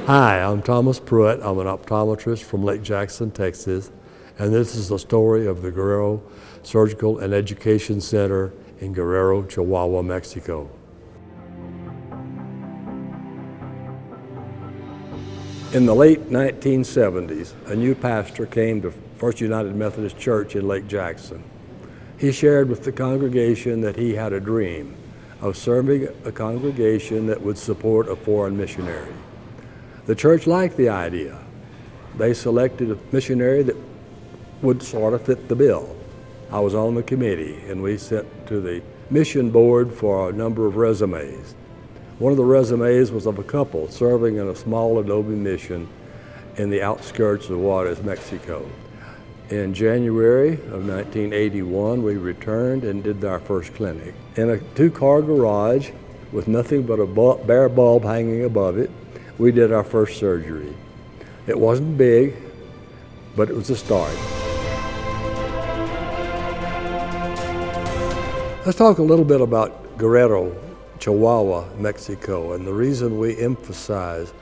Hi, I'm Thomas Pruett. I'm an optometrist from Lake Jackson, Texas, and this is the story of the Guerrero Surgical and Education Center in Guerrero, Chihuahua, Mexico. In the late 1970s, a new pastor came to First United Methodist Church in Lake Jackson. He shared with the congregation that he had a dream of serving a congregation that would support a foreign missionary. The church liked the idea. They selected a missionary that would sort of fit the bill. I was on the committee, and we sent to the mission board for a number of resumes. One of the resumes was of a couple serving in a small adobe mission in the outskirts of Juarez, Mexico. In January of 1981, we returned and did our first clinic. In a two-car garage with nothing but a bare bulb hanging above it, we did our first surgery. It wasn't big, but it was a start. Let's talk a little bit about Guerrero, Chihuahua, Mexico, and the reason we emphasize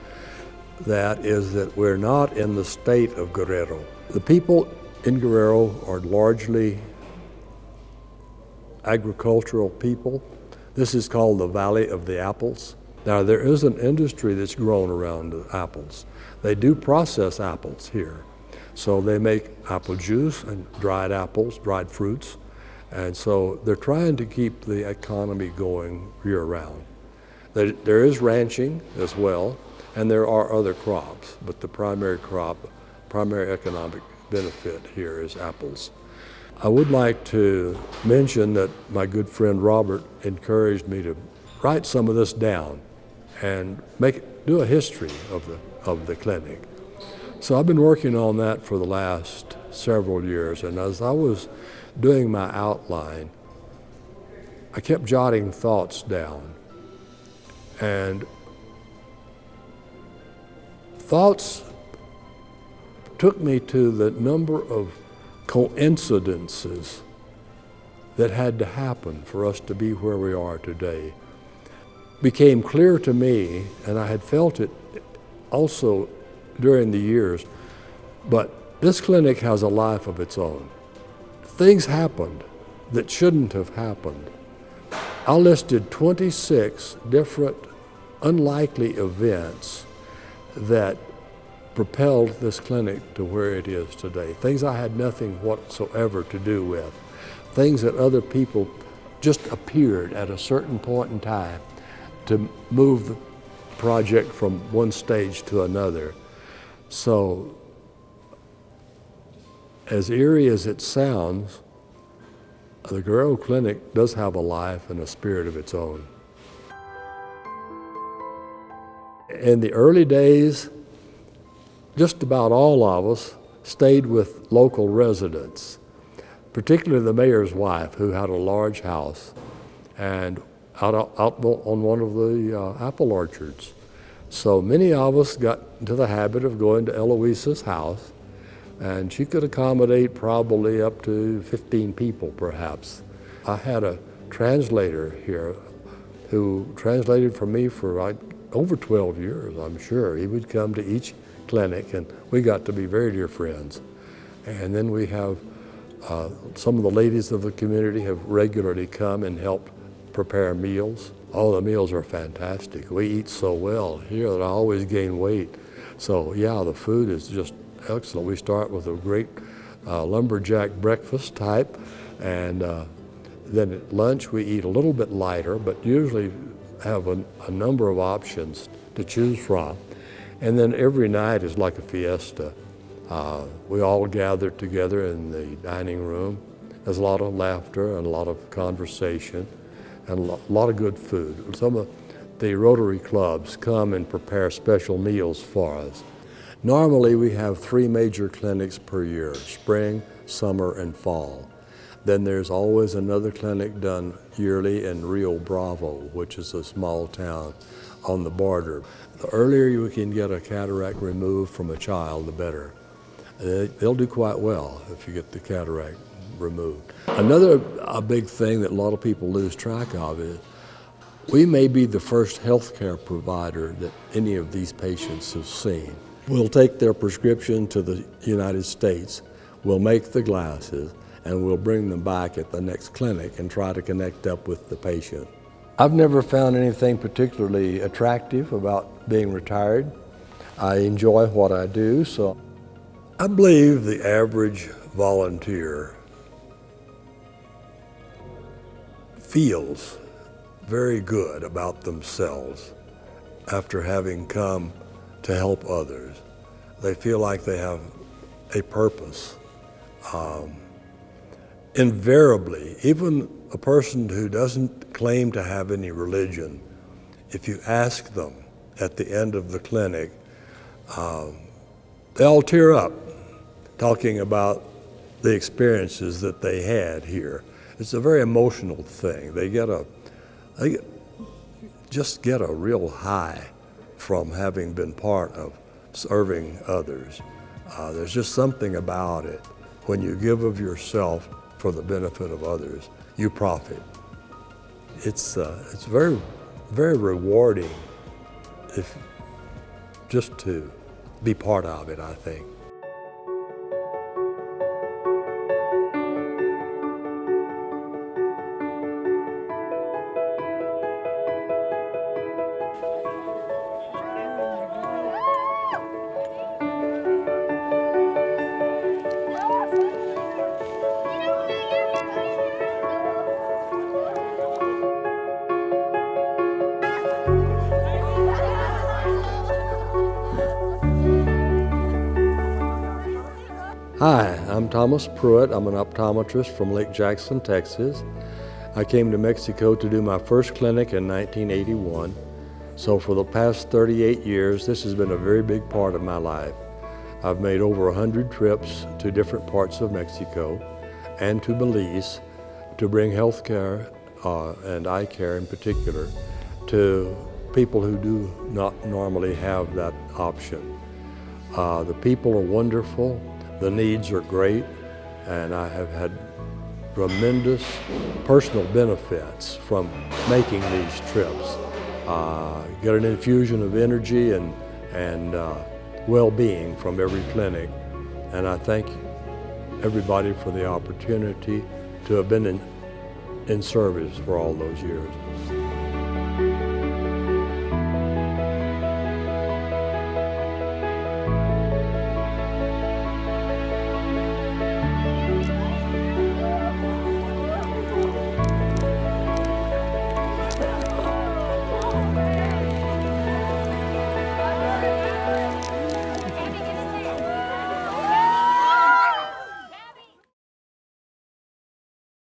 that is that we're not in the state of Guerrero. The people in Guerrero are largely agricultural people. This is called the Valley of the Apples. Now, there is an industry that's grown around the apples. They do process apples here. So they make apple juice and dried apples, dried fruits. And so they're trying to keep the economy going year-round. There is ranching as well, and there are other crops, but the primary economic benefit here is apples. I would like to mention that my good friend Robert encouraged me to write some of this down and do a history of the clinic. So I've been working on that for the last several years, and as I was doing my outline, I kept jotting thoughts down. And thoughts took me to the number of coincidences that had to happen for us to be where we are today. Became clear to me, and I had felt it also during the years, but this clinic has a life of its own. Things happened that shouldn't have happened. I listed 26 different unlikely events that propelled this clinic to where it is today. Things I had nothing whatsoever to do with. Things that other people just appeared at a certain point in time to move the project from one stage to another. So, as eerie as it sounds, the Guerrero Clinic does have a life and a spirit of its own. In the early days, just about all of us stayed with local residents, particularly the mayor's wife, who had a large house and out on one of the apple orchards. So many of us got into the habit of going to Eloisa's house, and she could accommodate probably up to 15 people perhaps. I had a translator here who translated for me for over 12 years, I'm sure. He would come to each clinic, and we got to be very dear friends. And then we have some of the ladies of the community have regularly come and helped prepare meals. All the meals are fantastic. We eat so well here that I always gain weight. So yeah, the food is just excellent. We start with a great lumberjack breakfast type, and then at lunch we eat a little bit lighter, but usually have a number of options to choose from. And then every night is like a fiesta. We all gather together in the dining room. There's a lot of laughter and a lot of conversation and a lot of good food. Some of the Rotary clubs come and prepare special meals for us. Normally we have 3 major clinics per year: spring, summer, and fall. Then there's always another clinic done yearly in Rio Bravo, which is a small town on the border. The earlier you can get a cataract removed from a child, the better. They'll do quite well if you get the cataract removed. Another big thing that a lot of people lose track of is We may be the first healthcare provider that any of these patients have seen. We'll take their prescription to the United States, we'll make the glasses, and we'll bring them back at the next clinic and try to connect up with the patient. I've never found anything particularly attractive about being retired. I enjoy what I do, so I believe the average volunteer feels very good about themselves after having come to help others. They feel like they have a purpose. Invariably, even a person who doesn't claim to have any religion, if you ask them at the end of the clinic, they all tear up talking about the experiences that they had here. It's a very emotional thing. They just get a real high from having been part of serving others. There's just something about it. When you give of yourself for the benefit of others, you profit. It's very, very rewarding just to be part of it, I think. Hi, I'm Thomas Pruett. I'm an optometrist from Lake Jackson, Texas. I came to Mexico to do my first clinic in 1981. So for the past 38 years, this has been a very big part of my life. I've made over 100 trips to different parts of Mexico and to Belize to bring health care and eye care in particular to people who do not normally have that option. The people are wonderful. The needs are great, and I have had tremendous personal benefits from making these trips. Get an infusion of energy and well-being from every clinic, and I thank everybody for the opportunity to have been in service for all those years.